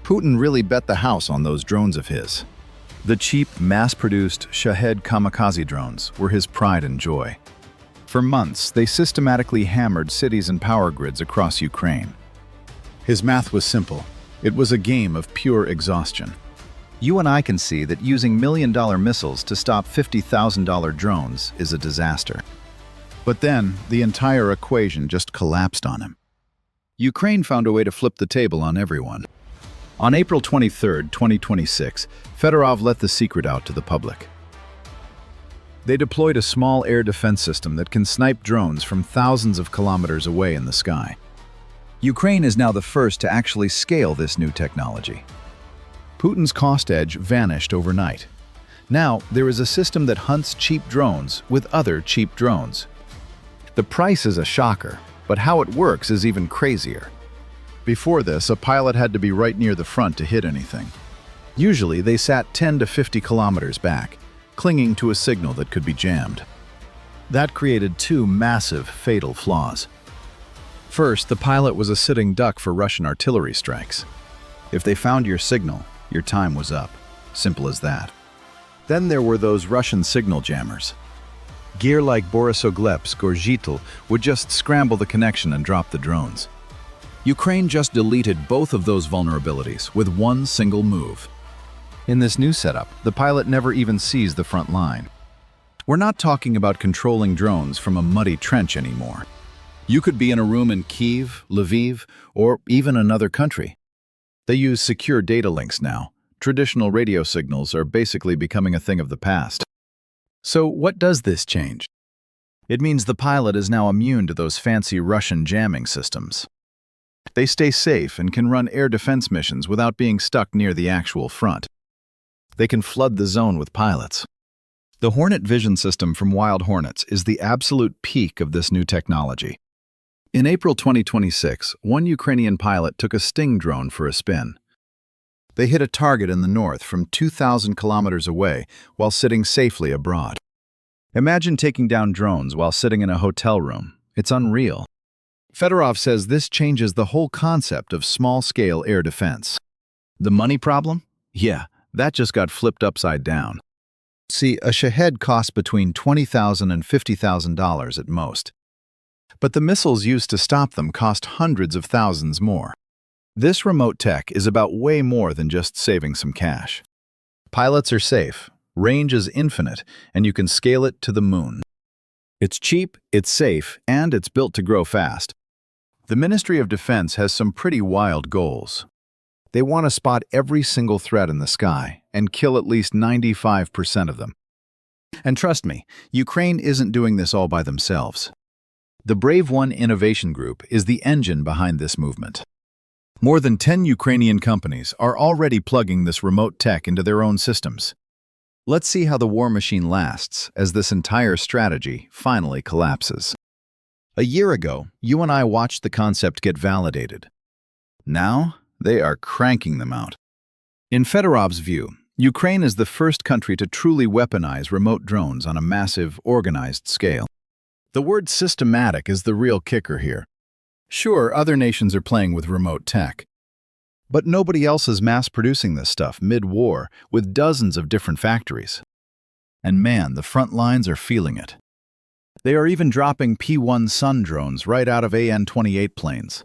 Putin really bet the house on those drones of his. The cheap, mass-produced Shahed kamikaze drones were his pride and joy. For months, they systematically hammered cities and power grids across Ukraine. His math was simple. It was a game of pure exhaustion. You and I can see that using million-dollar missiles to stop $50,000 drones is a disaster. But then, the entire equation just collapsed on him. Ukraine found a way to flip the table on everyone. On April 23, 2026, Fedorov let the secret out to the public. They deployed a small air defense system that can snipe drones from thousands of kilometers away in the sky. Ukraine is now the first to actually scale this new technology. Putin's cost edge vanished overnight. Now, there is a system that hunts cheap drones with other cheap drones. The price is a shocker, but how it works is even crazier. Before this, a pilot had to be right near the front to hit anything. Usually, they sat 10 to 50 kilometers back, clinging to a signal that could be jammed. That created two massive, fatal flaws. First, the pilot was a sitting duck for Russian artillery strikes. If they found your signal, your time was up. Simple as that. Then there were those Russian signal jammers. Gear like Borisoglepsk or Zhytomyr would just scramble the connection and drop the drones. Ukraine just deleted both of those vulnerabilities with one single move. In this new setup, the pilot never even sees the front line. We're not talking about controlling drones from a muddy trench anymore. You could be in a room in Kyiv, Lviv, or even another country. They use secure data links now. Traditional radio signals are basically becoming a thing of the past. So what does this change? It means the pilot is now immune to those fancy Russian jamming systems. They stay safe and can run air defense missions without being stuck near the actual front. They can flood the zone with pilots. The Hornet vision system from Wild Hornets is the absolute peak of this new technology. In April 2026, one Ukrainian pilot took a Sting drone for a spin. They hit a target in the north from 2,000 kilometers away while sitting safely abroad. Imagine taking down drones while sitting in a hotel room. It's unreal. Fedorov says this changes the whole concept of small-scale air defense. The money problem? Yeah, that just got flipped upside down. See, a Shahed costs between $20,000 and $50,000 at most. But the missiles used to stop them cost hundreds of thousands more. This remote tech is about way more than just saving some cash. Pilots are safe, range is infinite, and you can scale it to the moon. It's cheap, it's safe, and it's built to grow fast. The Ministry of Defense has some pretty wild goals. They want to spot every single threat in the sky and kill at least 95% of them. And trust me, Ukraine isn't doing this all by themselves. The Brave One Innovation Group is the engine behind this movement. More than 10 Ukrainian companies are already plugging this remote tech into their own systems. Let's see how the war machine lasts as this entire strategy finally collapses. A year ago, you and I watched the concept get validated. Now, they are cranking them out. In Fedorov's view, Ukraine is the first country to truly weaponize remote drones on a massive, organized scale. The word systematic is the real kicker here. Sure, other nations are playing with remote tech. But nobody else is mass-producing this stuff mid-war with dozens of different factories. And man, the front lines are feeling it. They are even dropping P-1 Sun drones right out of AN-28 planes.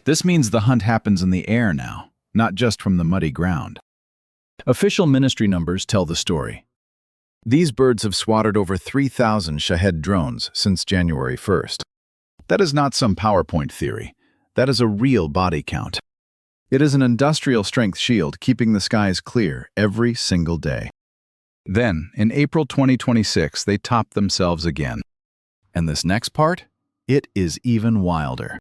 This means the hunt happens in the air now, not just from the muddy ground. Official ministry numbers tell the story. These birds have swatted over 3,000 Shahed drones since January 1st. That is not some PowerPoint theory. That is a real body count. It is an industrial-strength shield keeping the skies clear every single day. Then, in April 2026, they topped themselves again. And this next part? It is even wilder.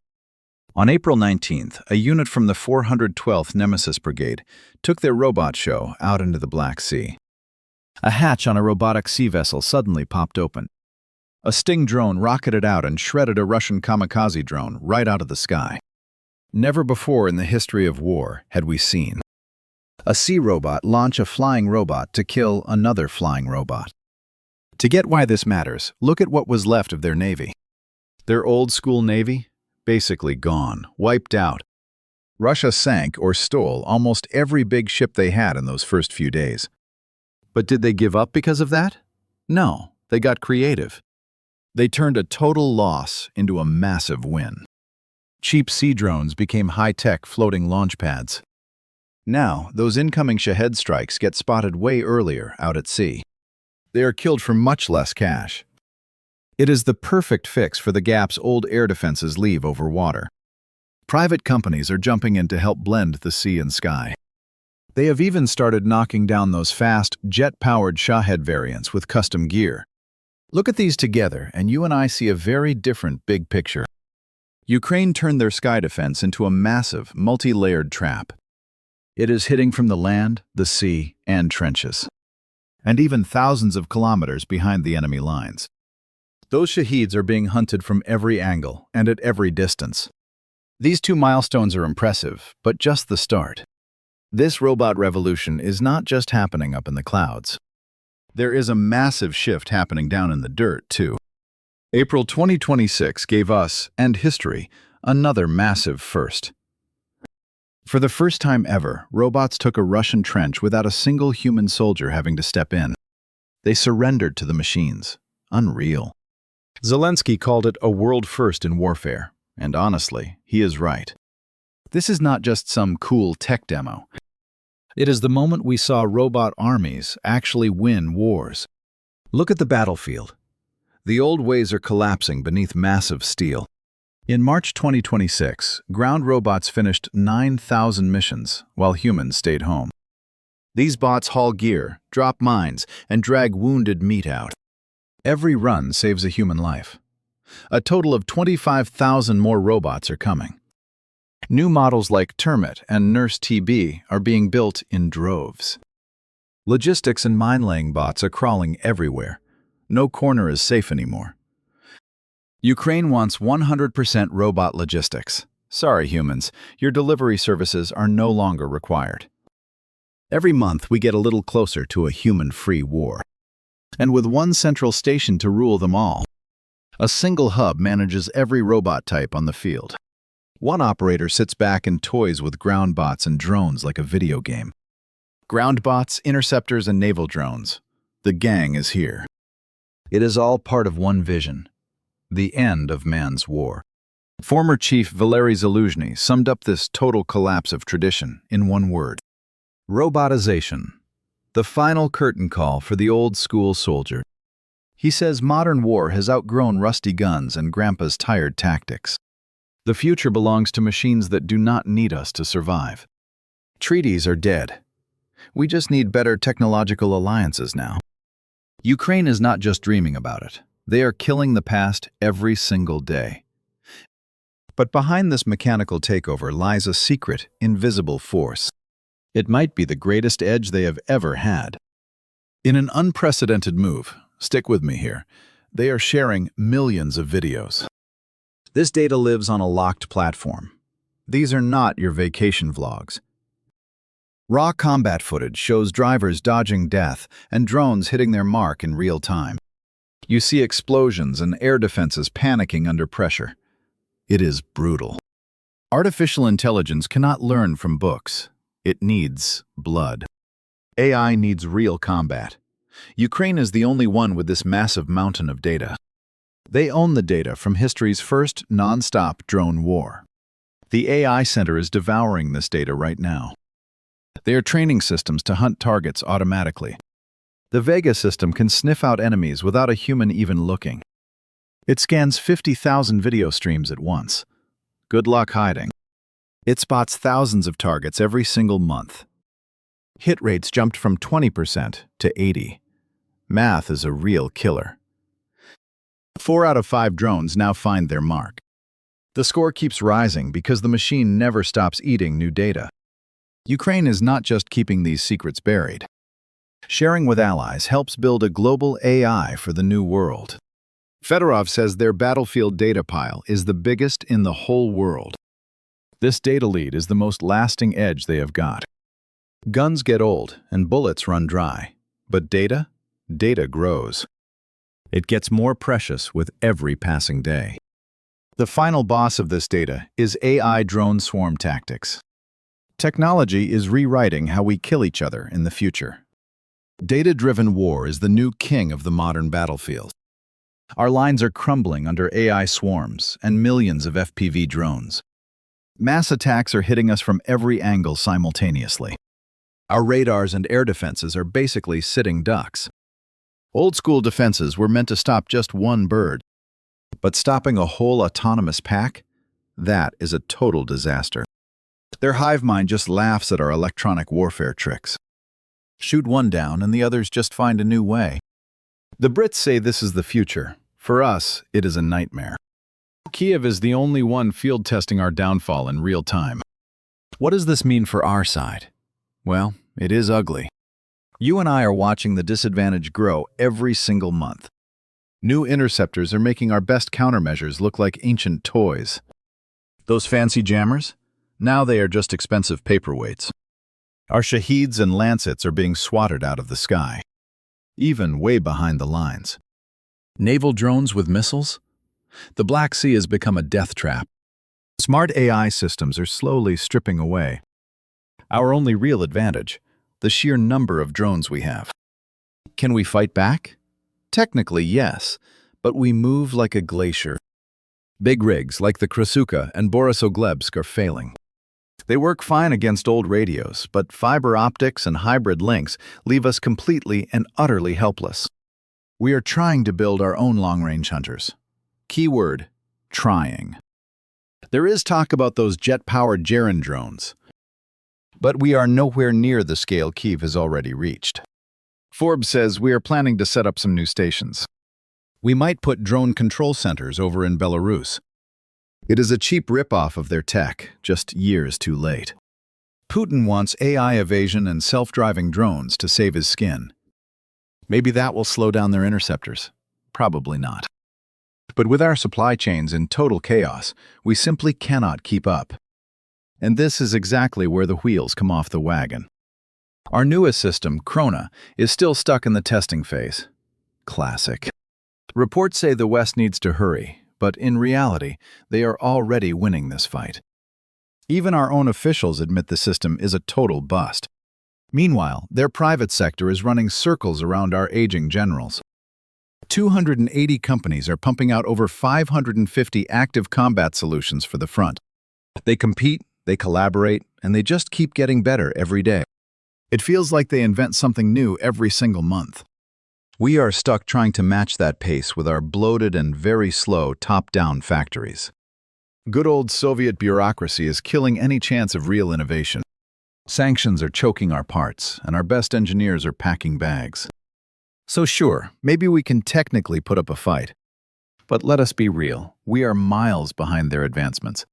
On April 19th, a unit from the 412th Nemesis Brigade took their robot show out into the Black Sea. A hatch on a robotic sea vessel suddenly popped open. A Sting drone rocketed out and shredded a Russian kamikaze drone right out of the sky. Never before in the history of war had we seen a sea robot launch a flying robot to kill another flying robot. To get why this matters, look at what was left of their navy. Their old-school navy? Basically gone, wiped out. Russia sank or stole almost every big ship they had in those first few days. But did they give up because of that? No, they got creative. They turned a total loss into a massive win. Cheap sea drones became high-tech floating launch pads. Now, those incoming Shahed strikes get spotted way earlier out at sea. They are killed for much less cash. It is the perfect fix for the gaps old air defenses leave over water. Private companies are jumping in to help blend the sea and sky. They have even started knocking down those fast, jet-powered Shahed variants with custom gear. Look at these together, and you and I see a very different big picture. Ukraine turned their sky defense into a massive, multi-layered trap. It is hitting from the land, the sea, and trenches, and even thousands of kilometers behind the enemy lines. Those Shaheeds are being hunted from every angle and at every distance. These two milestones are impressive, but just the start. This robot revolution is not just happening up in the clouds. There is a massive shift happening down in the dirt, too. April 2026 gave us, and history, another massive first. For the first time ever, robots took a Russian trench without a single human soldier having to step in. They surrendered to the machines. Unreal. Zelensky called it a world first in warfare, and honestly, he is right. This is not just some cool tech demo. It is the moment we saw robot armies actually win wars. Look at the battlefield. The old ways are collapsing beneath massive steel. In March 2026, ground robots finished 9,000 missions, while humans stayed home. These bots haul gear, drop mines, and drag wounded meat out. Every run saves a human life. A total of 25,000 more robots are coming. New models like Termit and Nurse TB are being built in droves. Logistics and mine-laying bots are crawling everywhere. No corner is safe anymore. Ukraine wants 100% robot logistics. Sorry, humans, your delivery services are no longer required. Every month, we get a little closer to a human-free war. And with one central station to rule them all. A single hub manages every robot type on the field. One operator sits back and toys with ground bots and drones like a video game. Ground bots, interceptors, and naval drones. The gang is here. It is all part of one vision. The end of man's war. Former Chief Valery Zaluzhny summed up this total collapse of tradition in one word. Robotization. The final curtain call for the old-school soldier. He says modern war has outgrown rusty guns and Grandpa's tired tactics. The future belongs to machines that do not need us to survive. Treaties are dead. We just need better technological alliances now. Ukraine is not just dreaming about it. They are killing the past every single day. But behind this mechanical takeover lies a secret, invisible force. It might be the greatest edge they have ever had. In an unprecedented move, stick with me here, they are sharing millions of videos. This data lives on a locked platform. These are not your vacation vlogs. Raw combat footage shows drivers dodging death and drones hitting their mark in real time. You see explosions and air defenses panicking under pressure. It is brutal. Artificial intelligence cannot learn from books. It needs blood. AI needs real combat. Ukraine is the only one with this massive mountain of data. They own the data from history's first non-stop drone war. The AI Center is devouring this data right now. They are training systems to hunt targets automatically. The Vega system can sniff out enemies without a human even looking. It scans 50,000 video streams at once. Good luck hiding. It spots thousands of targets every single month. Hit rates jumped from 20% to 80%. Math is a real killer. 4 out of 5 drones now find their mark. The score keeps rising because the machine never stops eating new data. Ukraine is not just keeping these secrets buried. Sharing with allies helps build a global AI for the new world. Fedorov says their battlefield data pile is the biggest in the whole world. This data lead is the most lasting edge they have got. Guns get old and bullets run dry, but data grows. It gets more precious with every passing day. The final boss of this data is AI drone swarm tactics. Technology is rewriting how we kill each other in the future. Data-driven war is the new king of the modern battlefield. Our lines are crumbling under AI swarms and millions of FPV drones. Mass attacks are hitting us from every angle simultaneously. Our radars and air defenses are basically sitting ducks. Old-school defenses were meant to stop just one bird. But stopping a whole autonomous pack? That is a total disaster. Their hive mind just laughs at our electronic warfare tricks. Shoot one down and the others just find a new way. The Brits say this is the future. For us, it is a nightmare. Kiev is the only one field testing our downfall in real time. What does this mean for our side? Well, it is ugly. You and I are watching the disadvantage grow every single month. New interceptors are making our best countermeasures look like ancient toys. Those fancy jammers? Now they are just expensive paperweights. Our Shaheeds and Lancets are being swatted out of the sky, even way behind the lines. Naval drones with missiles? The Black Sea has become a death trap. Smart AI systems are slowly stripping away our only real advantage, the sheer number of drones we have. Can we fight back? Technically, yes, but we move like a glacier. Big rigs like the Krasuka and Borisogledsk are failing. They work fine against old radios, but fiber optics and hybrid links leave us completely and utterly helpless. We are trying to build our own long-range hunters. Keyword, trying. There is talk about those jet-powered German drones, but we are nowhere near the scale Kyiv has already reached. Forbes says we are planning to set up some new stations. We might put drone control centers over in Belarus. It is a cheap ripoff of their tech, just years too late. Putin wants AI evasion and self-driving drones to save his skin. Maybe that will slow down their interceptors. Probably not. But with our supply chains in total chaos, we simply cannot keep up. And this is exactly where the wheels come off the wagon. Our newest system, Krona, is still stuck in the testing phase. Classic. Reports say the West needs to hurry, but in reality, they are already winning this fight. Even our own officials admit the system is a total bust. Meanwhile, their private sector is running circles around our aging generals. 280 companies are pumping out over 550 active combat solutions for the front. They compete, they collaborate, and they just keep getting better every day. It feels like they invent something new every single month. We are stuck trying to match that pace with our bloated and very slow top-down factories. Good old Soviet bureaucracy is killing any chance of real innovation. Sanctions are choking our parts, and our best engineers are packing bags. So sure, maybe we can technically put up a fight. But let us be real, we are miles behind their advancements.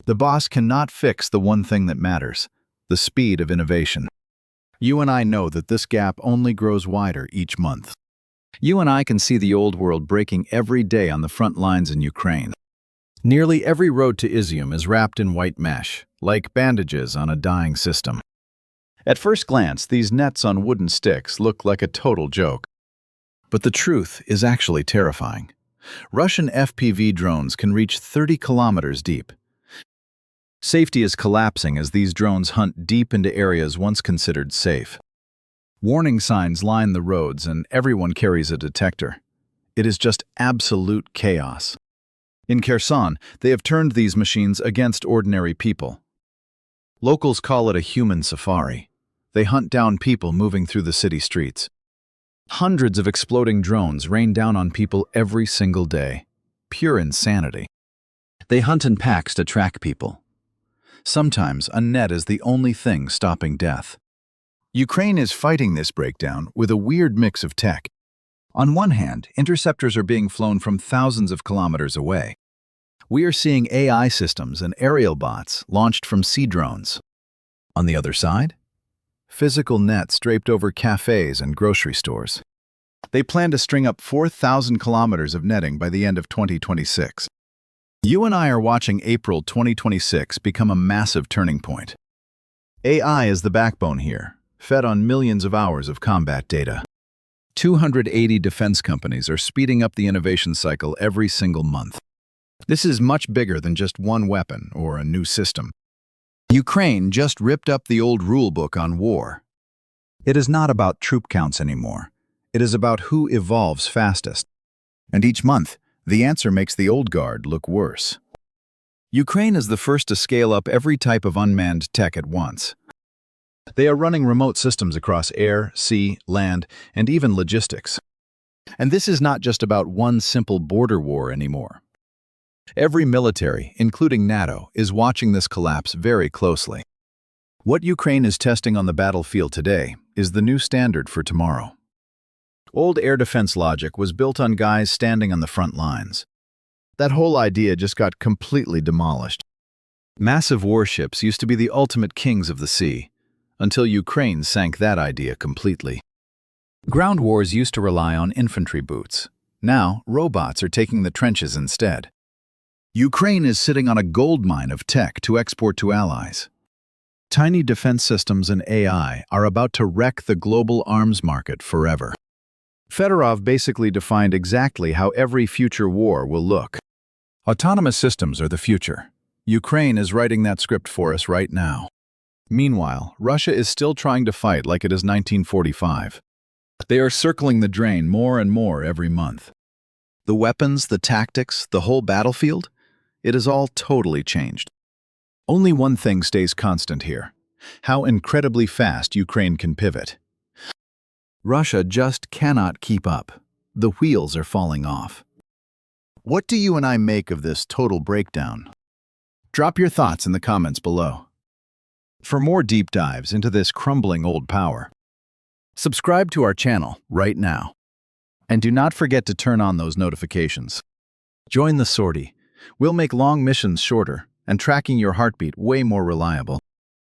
The boss cannot fix the one thing that matters, the speed of innovation. You and I know that this gap only grows wider each month. You and I can see the old world breaking every day on the front lines in Ukraine. Nearly every road to Izium is wrapped in white mesh, like bandages on a dying system. At first glance, these nets on wooden sticks look like a total joke. But the truth is actually terrifying. Russian FPV drones can reach 30 kilometers deep. Safety is collapsing as these drones hunt deep into areas once considered safe. Warning signs line the roads and everyone carries a detector. It is just absolute chaos. In Kherson, they have turned these machines against ordinary people. Locals call it a human safari. They hunt down people moving through the city streets. Hundreds of exploding drones rain down on people every single day. Pure insanity. They hunt in packs to track people. Sometimes a net is the only thing stopping death. Ukraine is fighting this breakdown with a weird mix of tech. On one hand, interceptors are being flown from thousands of kilometers away. We are seeing AI systems and aerial bots launched from sea drones. On the other side, physical nets draped over cafes and grocery stores. They plan to string up 4,000 kilometers of netting by the end of 2026. You and I are watching April 2026 become a massive turning point. AI is the backbone here, fed on millions of hours of combat data. 280 defense companies are speeding up the innovation cycle every single month. This is much bigger than just one weapon or a new system. Ukraine just ripped up the old rulebook on war. It is not about troop counts anymore. It is about who evolves fastest. And each month, the answer makes the old guard look worse. Ukraine is the first to scale up every type of unmanned tech at once. They are running remote systems across air, sea, land, and even logistics. And this is not just about one simple border war anymore. Every military, including NATO, is watching this collapse very closely. What Ukraine is testing on the battlefield today is the new standard for tomorrow. Old air defense logic was built on guys standing on the front lines. That whole idea just got completely demolished. Massive warships used to be the ultimate kings of the sea, until Ukraine sank that idea completely. Ground wars used to rely on infantry boots. Now, robots are taking the trenches instead. Ukraine is sitting on a goldmine of tech to export to allies. Tiny defense systems and AI are about to wreck the global arms market forever. Fedorov basically defined exactly how every future war will look. Autonomous systems are the future. Ukraine is writing that script for us right now. Meanwhile, Russia is still trying to fight like it is 1945. They are circling the drain more and more every month. The weapons, the tactics, the whole battlefield, it is all totally changed. Only one thing stays constant here: how incredibly fast Ukraine can pivot. Russia just cannot keep up. The wheels are falling off. What do you and I make of this total breakdown? Drop your thoughts in the comments below. For more deep dives into this crumbling old power, subscribe to our channel right now. And do not forget to turn on those notifications. Join the sortie. We'll make long missions shorter and tracking your heartbeat way more reliable.